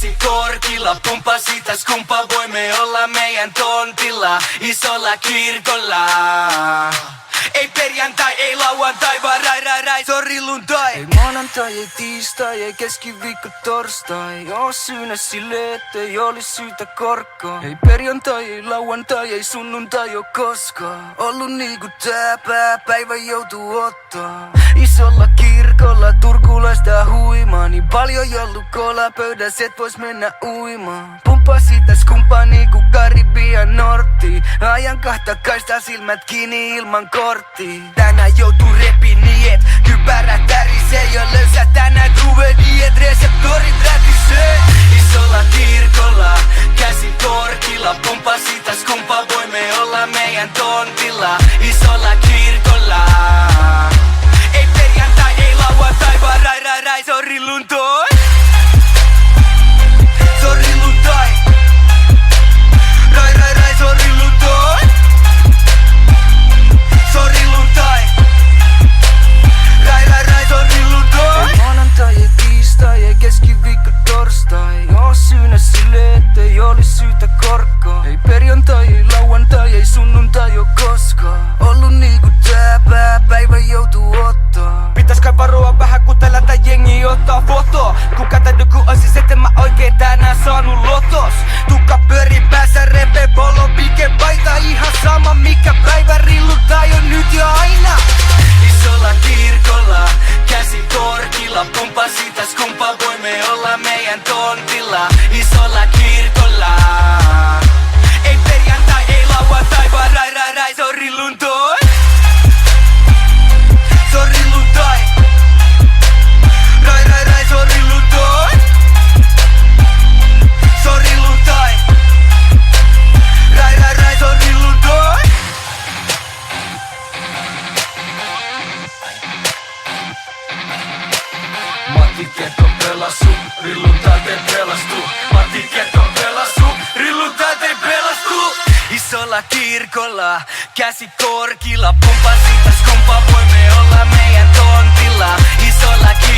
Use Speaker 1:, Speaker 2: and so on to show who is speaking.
Speaker 1: käsi korkilla. Pumpa sitä skumpa, voimme olla meidän tontilla. Isolla kirkolla. Ei perjantai, ei lauantai, vaan rai, sori luntai. Ei maanantai, ei tiistai, ei keskiviikko, torstai. Oo syynä sille, ettei olis syytä korkkaa. Ei perjantai, ei lauantai, ei sunnuntai oo koskaan ollut niinku tää päivä joutuu ottaa. Isolla kirkolla turkulaista huimaa. Niin paljon joulukola pöydäs, et vois mennä uimaan. Pumpa sitä skumpaa niinku Karibian Nortti. Ajan kahta kaista silmät kiinni ilman korttia. Tänään joutuu repi niin et kypärät tärisee. Ja löysä tänään ruvedi et reseptorit rätisee. Isolla kirkolla, käsi korkilla. Pumpa sitä skumpaa, voimme olla meidän tontilla. Isolla kirkolla. Ei perjantai, ei lauantai, vaan rai, sori luntoi. Sori luntai. Rai, sori luntoi. Sori luntai. Rai, sori luntoi. Ei maanantai, ei tiistai, ei keskiviikko, torstai. Oo syynä sille, ettei olis syytä korkkaa. Ei perjantai, ei lauantai, ei sunnuntai oo koskaan ollut niinku tää päivä joutuu ottaa. Pitäis kai varoa vähän kun täältä jengi ottaa foto. Kun kätänyt kun oisis et mä oikein tänään saanut lotos. Tukka pyörii päässä, repe polo, pike paita. Ihan sama mikä päivä rillutai on nyt ja aina. Isolla kirkolla, käsi korkilla. Pumpa sitä skumpa, voimme olla meidän tontilla. Isolla kirkolla. Ei perjantai, ei lauantai, vaan rai, sori luntoi. Sori luntai. Rai, sori luntoi. Sori luntai. Rai, sori luntoi. Matti Ketto pelastu, rilluntai te pelastu. Matti Ketto pelastu, rilluntai te pelastu. Isolla kirkolla, käsi korkilla. Pumpa sitä skumpa, voimme olla meidän tontilla. Isolla kirkolla.